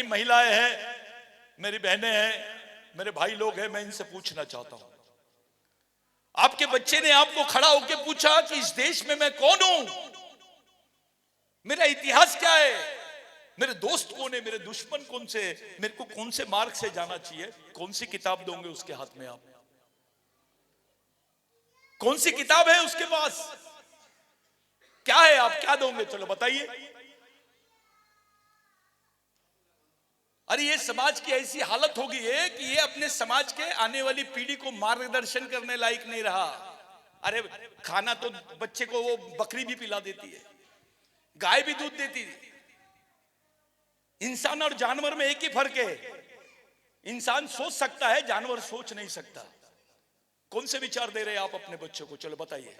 महिलाएं हैं, मेरी बहनें हैं, मेरे भाई लोग हैं, मैं इनसे पूछना चाहता हूं, आपके बच्चे ने आपको खड़ा होकर पूछा कि इस देश में मैं कौन हूं, मेरा इतिहास क्या है, मेरे दोस्त कौन है, मेरे दुश्मन कौन से, मेरे को कौन से मार्ग से जाना चाहिए, कौन सी किताब दोगे उसके हाथ में? आप कौन सी किताब है उसके पास, क्या है, आप क्या दोगे? चलो बताइए। अरे ये समाज की ऐसी हालत हो गई है कि ये अपने समाज के आने वाली पीढ़ी को मार्गदर्शन करने लायक नहीं रहा। अरे खाना तो बच्चे को वो बकरी भी पिला देती है, गाय भी दूध देती है। इंसान और जानवर में एक ही फर्क है, इंसान सोच सकता है, जानवर सोच नहीं सकता। कौन से विचार दे रहे हैं आप अपने बच्चों को? चलो बताइए,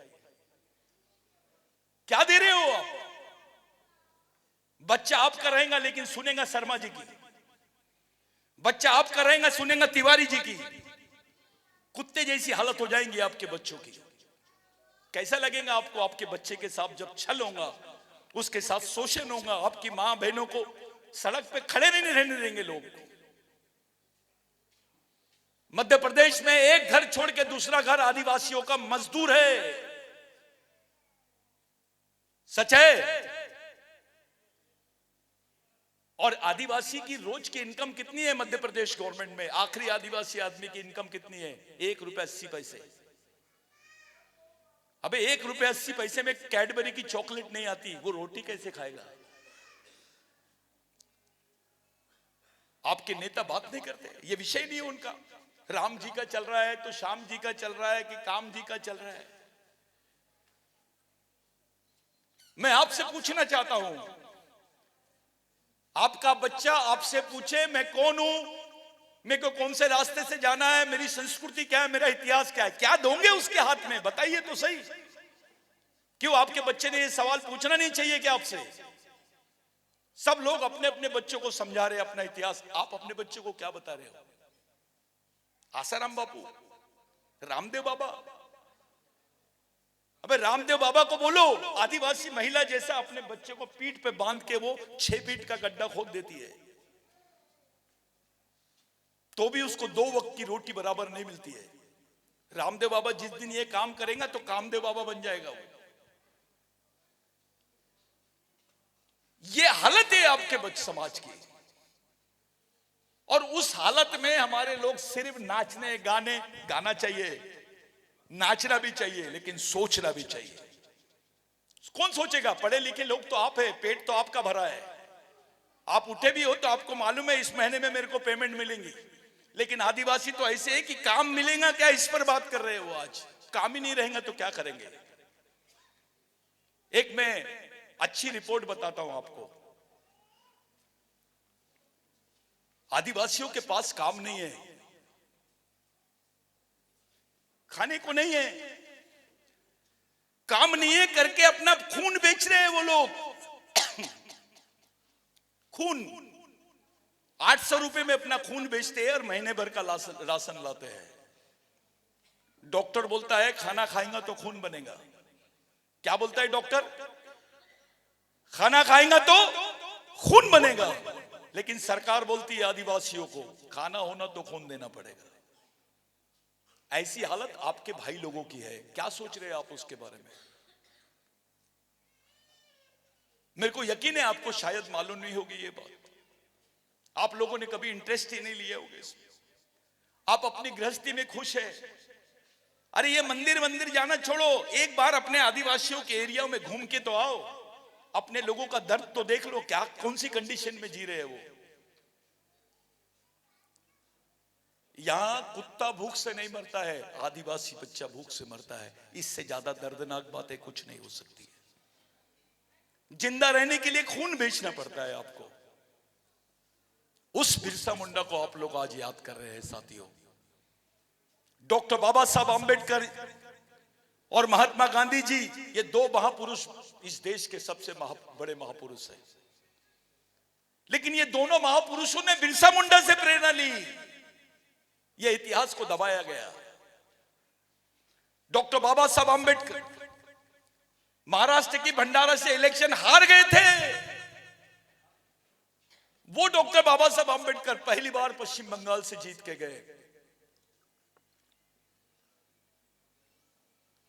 क्या दे रहे हो आप? बच्चा आपका रहेगा लेकिन सुनेगा शर्मा जी की, बच्चा आपका रहेगा सुनेगा तिवारी जी की। कुत्ते जैसी हालत हो जाएंगी आपके बच्चों की। कैसा लगेगा आपको? आपके बच्चे के साथ जब छल होगा, उसके साथ शोषण होगा, आपकी मां बहनों को सड़क पे खड़े नहीं रहने देंगे लोग। मध्य प्रदेश में एक घर छोड़ के दूसरा घर आदिवासियों का मजदूर है, सच है। और आदिवासी की रोज की इनकम कितनी है मध्य प्रदेश गवर्नमेंट में? आखिरी आदिवासी आदमी की इनकम कितनी है? 1 रुपया 80 पैसे। अबे 1 रुपया 80 पैसे में कैडबरी की चॉकलेट नहीं आती, वो रोटी कैसे खाएगा? आपके नेता बात नहीं करते, ये विषय नहीं है उनका। राम जी का चल रहा है तो श्याम जी का चल रहा है कि काम जी का चल रहा है। मैं आपसे पूछना चाहता हूं, आपका बच्चा आपसे पूछे मैं कौन हूं, मेरे को कौन से रास्ते से जाना है, मेरी संस्कृति क्या है, मेरा इतिहास क्या है, क्या दोगे उसके हाथ में? बताइए तो सही। क्यों आपके बच्चे ने ये सवाल पूछना नहीं चाहिए क्या आपसे? सब लोग अपने अपने बच्चों को समझा रहे हैं अपना इतिहास, आप अपने बच्चे को क्या बता रहे हो? आसाराम बापू, रामदेव बाबा, अबे रामदेव बाबा को बोलो आदिवासी महिला जैसा अपने बच्चे को पीठ पे बांध के वो 6 फीट का गड्ढा खोद देती है, तो भी उसको 2 वक्त की रोटी बराबर नहीं मिलती है। रामदेव बाबा जिस दिन ये काम करेगा तो कामदेव बाबा बन जाएगा वो। ये हालत है आपके बच्चे समाज की, और उस हालत में हमारे लोग सिर्फ नाचने गाने, गाना चाहिए, नाचना भी चाहिए, लेकिन सोचना भी चाहिए। कौन सोचेगा? पढ़े लिखे लोग तो आप है, पेट तो आपका भरा है, आप उठे भी हो तो आपको मालूम है इस महीने में मेरे को पेमेंट मिलेंगी। लेकिन आदिवासी तो ऐसे है कि काम मिलेगा क्या, इस पर बात कर रहे हो। आज काम ही नहीं रहेगा तो क्या करेंगे? एक मैं अच्छी रिपोर्ट बताता हूं आपको। आदिवासियों के पास काम नहीं है, खाने को नहीं है, काम नहीं है करके अपना खून बेच रहे हैं वो लोग। खून 800 रुपए में अपना खून बेचते हैं और महीने भर का राशन लाते हैं। डॉक्टर बोलता है खाना खाएगा तो खून बनेगा। क्या बोलता है डॉक्टर? खाना खाएगा तो खून बनेगा। लेकिन सरकार बोलती है आदिवासियों को खाना होना तो खून देना पड़ेगा। ऐसी हालत आपके भाई लोगों की है। क्या सोच रहे हैं आप उसके बारे में? मेरे को यकीन है आपको शायद मालूम नहीं होगी ये बात, आप लोगों ने कभी इंटरेस्ट ही नहीं लिया होगा इसमें। आप अपनी गृहस्थी में खुश है। अरे ये मंदिर मंदिर जाना छोड़ो, एक बार अपने आदिवासियों के एरिया में घूम के तो आओ, अपने लोगों का दर्द तो देख लो, क्या कौन सी कंडीशन में जी रहे हैं वो। यहां कुत्ता भूख से नहीं मरता है, आदिवासी बच्चा भूख से मरता है। इससे ज्यादा दर्दनाक बातें कुछ नहीं हो सकती है। जिंदा रहने के लिए खून बेचना पड़ता है आपको। उस बिरसा मुंडा को आप लोग आज याद कर रहे हैं साथियों। डॉक्टर बाबा साहब आंबेडकर और महात्मा गांधी जी, ये 2 महापुरुष इस देश के सबसे बड़े महापुरुष हैं। लेकिन ये दोनों महापुरुषों ने बिरसा मुंडा से प्रेरणा ली, ये इतिहास को दबाया गया। डॉक्टर बाबा साहब आंबेडकर महाराष्ट्र की भंडारा से इलेक्शन हार गए थे, वो डॉक्टर बाबा साहब आंबेडकर पहली बार पश्चिम बंगाल से जीत के गए,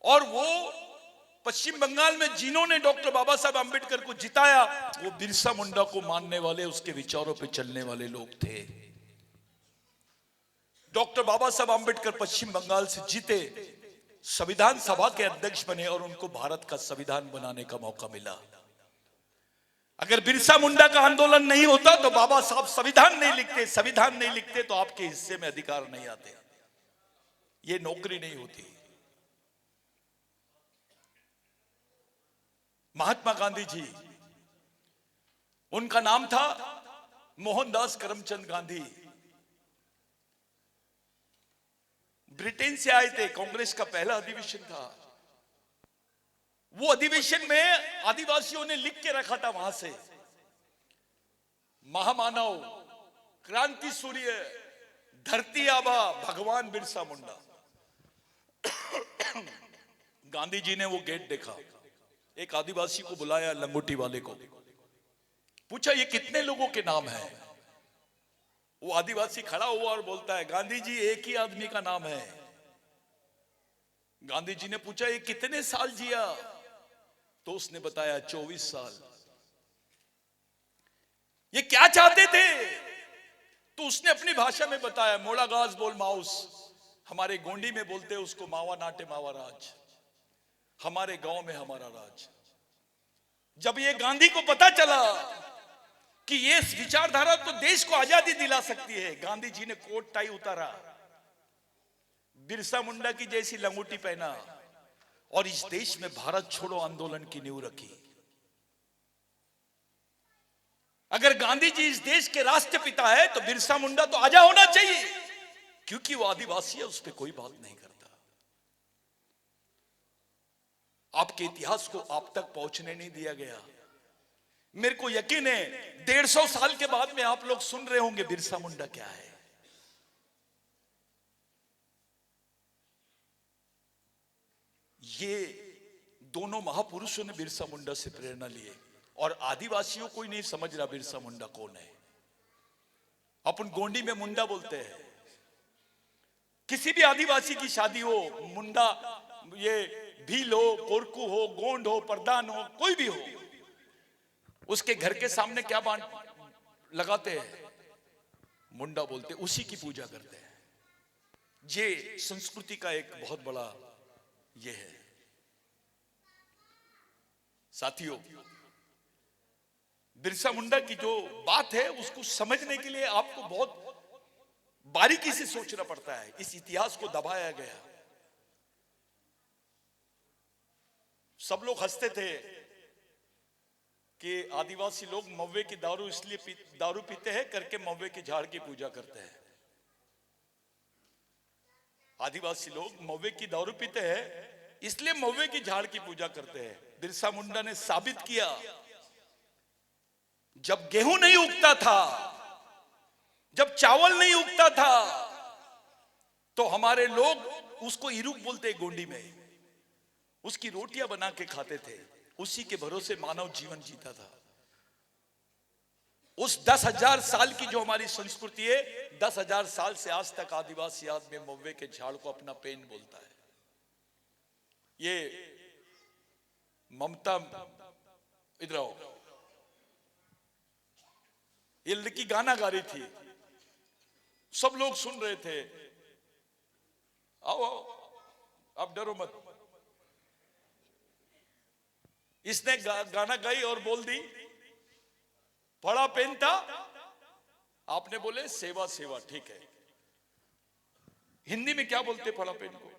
और वो पश्चिम बंगाल में जिन्होंने डॉक्टर बाबा साहब आंबेडकर को जिताया, वो बिरसा मुंडा को मानने वाले, उसके विचारों पे चलने वाले लोग थे। डॉक्टर बाबा साहब आंबेडकर पश्चिम बंगाल से जीते, संविधान सभा के अध्यक्ष बने और उनको भारत का संविधान बनाने का मौका मिला। अगर बिरसा मुंडा का आंदोलन नहीं होता तो बाबा साहब संविधान नहीं लिखते, संविधान नहीं लिखते तो आपके हिस्से में अधिकार नहीं आते, ये नौकरी नहीं होती। महात्मा गांधी जी, उनका नाम था मोहनदास करमचंद गांधी। ब्रिटेन से आए थे, कांग्रेस का पहला अधिवेशन था। वो अधिवेशन में आदिवासियों ने लिख के रखा था वहां से, महामानव, क्रांति सूर्य, धरती आबा भगवान बिरसा मुंडा। गांधी जी ने वो गेट देखा, एक आदिवासी को बुलाया, लंगोटी वाले को पूछा ये कितने लोगों के नाम है। वो आदिवासी खड़ा हुआ और बोलता है गांधी जी एक ही आदमी का नाम है। गांधी जी ने पूछा ये कितने साल जिया, तो उसने बताया 24 साल। ये क्या चाहते थे, तो उसने अपनी भाषा में बताया, मोड़ा गाज बोल माउस, हमारे गोंडी में बोलते हैं उसको मावा नाटे मावा राज, हमारे गांव में हमारा राज। जब ये गांधी को पता चला कि ये विचारधारा तो देश को आजादी दिला सकती है, गांधी जी ने कोट टाई उतारा, बिरसा मुंडा की जैसी लंगोटी पहना और इस देश में भारत छोड़ो आंदोलन की नींव रखी। अगर गांधी जी इस देश के राष्ट्रपिता है तो बिरसा मुंडा तो आजा होना चाहिए, क्योंकि वो आदिवासी है, उस पर कोई बात नहीं करता। आपके इतिहास को आप तक पहुंचने नहीं दिया गया। मेरे को यकीन है 150 साल के बाद में आप लोग सुन रहे होंगे बिरसा मुंडा क्या है। ये दोनों महापुरुषों ने बिरसा मुंडा से प्रेरणा ली है, और आदिवासियों को ही नहीं समझ रहा बिरसा मुंडा कौन है। अपन गोंडी में मुंडा बोलते हैं, किसी भी आदिवासी की शादी हो, मुंडा, ये भील हो, कोरकू हो, गोंड हो, प्रधान हो, कोई भी हो, उसके घर के सामने क्या बांध लगाते हैं, मुंडा बोलते, उसी की पूजा करते हैं। ये संस्कृति का एक बहुत बड़ा ये है। साथियों, बिरसा मुंडा की जो बात है उसको समझने के लिए आपको बहुत बारीकी से सोचना पड़ता है। इस इतिहास को दबाया गया। सब लोग हंसते थे कि आदिवासी लोग मव्वे की दारू इसलिए दारू पीते हैं करके मव्वे की झाड़ की पूजा करते हैं। आदिवासी लोग मव्वे की दारू पीते हैं इसलिए मव्वे की झाड़ की पूजा करते हैं। बिरसा मुंडा ने साबित किया, जब गेहूं नहीं उगता था, जब चावल नहीं उगता था, तो हमारे लोग उसको इरुक बोलते गोंडी में, उसकी रोटियां बना के खाते थे, उसी के भरोसे मानव जीवन जीता था। उस 10,000 साल की जो हमारी संस्कृति है, 10,000 साल से आज तक आदिवासी आदमी मव्वे के झाड़ को अपना पेन बोलता है। ये ममता, इधर आओ, ये लड़की गाना गा रही थी, सब लोग सुन रहे थे। आओ आओ, आप डरो मत। इसने गाना गाई और बोल दी, फड़ा पेन था, आपने बोले सेवा सेवा, ठीक है। हिंदी में क्या बोलते फड़ा पेन को?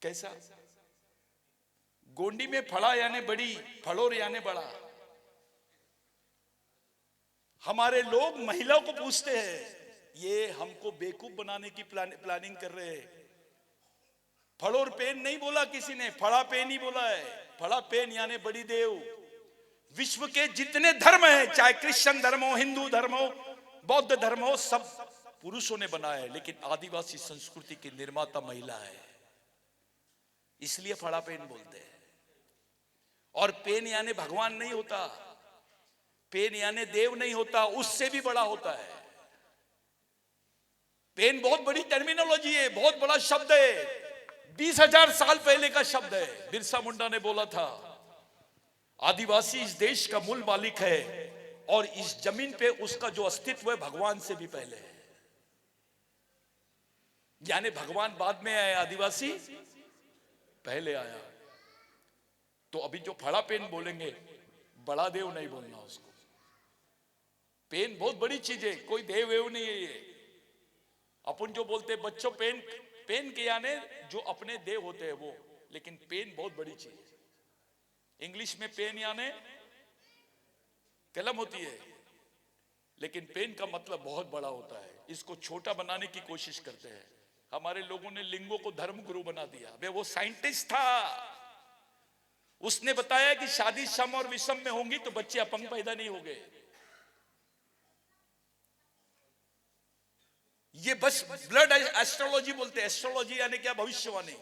कैसा? गोंडी में फड़ा यानी बड़ी, फड़ोर यानी बड़ा। हमारे लोग महिलाओं को पूछते हैं, ये हमको बेवकूफ बनाने की प्लानिंग कर रहे हैं। फड़ोर पेन नहीं बोला किसी ने, फड़ा पेन ही बोला है। फड़ा पेन यानी बड़ी देव। विश्व के जितने धर्म हैं, चाहे क्रिश्चियन धर्म हो, हिंदू धर्म हो, बौद्ध धर्म हो, सब पुरुषों ने बनाया है, लेकिन आदिवासी संस्कृति की निर्माता महिला है, इसलिए फड़ा पेन बोलते हैं। और पेन यानी भगवान नहीं होता। पेन यानी देव नहीं होता, उससे भी बड़ा होता है। पेन बहुत बड़ी टर्मिनोलॉजी है, बहुत बड़ा शब्द है। 20,000 साल पहले का शब्द है। बिरसा मुंडा ने बोला था, आदिवासी इस देश का मूल मालिक है और इस जमीन पे उसका जो अस्तित्व है भगवान से भी पहले है। यानी भगवान बाद में आया, आदिवासी पहले आया। तो अभी जो फड़ा पेन बोलेंगे, बड़ा देव नहीं बोलना उसको। पेन बहुत बड़ी चीज है, कोई देव वेव नहीं है ये। अपन जो बोलते हैं बच्चों, पेन पेन के यानी जो अपने देव होते हैं वो, लेकिन पेन बहुत बड़ी चीज है। इंग्लिश में पेन यानी कलम होती है, लेकिन पेन का मतलब बहुत बड़ा होता है। इसको छोटा बनाने की कोशिश करते हैं। हमारे लोगों ने लिंगो को धर्म गुरु बना दिया। वे वो साइंटिस्ट था, उसने बताया कि शादी सम और विषम में होंगी तो बच्चे अपंग पैदा नहीं होंगे। ये बस ब्लड एस्ट्रोलॉजी बोलते हैं। एस्ट्रोलॉजी यानी क्या? भविष्यवाणी।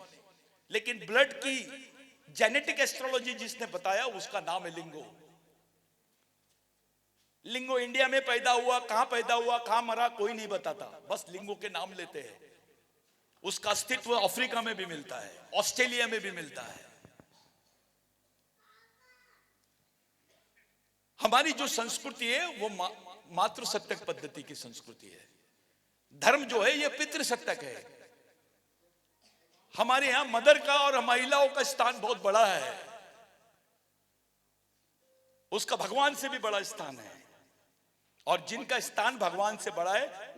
लेकिन ब्लड की जेनेटिक एस्ट्रोलॉजी जिसने बताया उसका नाम है लिंगो। लिंगो इंडिया में पैदा हुआ, कहां पैदा हुआ, कहां मरा, कोई नहीं बताता, बस लिंगो के नाम लेते हैं। उसका अस्तित्व अफ्रीका में भी मिलता है, ऑस्ट्रेलिया में भी मिलता है। हमारी जो संस्कृति है वो मातृ सत्तक पद्धति की संस्कृति है। धर्म जो है ये पितृ सत्तक है। हमारे यहां मदर का और महिलाओं का स्थान बहुत बड़ा है, उसका भगवान से भी बड़ा स्थान है। और जिनका स्थान भगवान से बड़ा है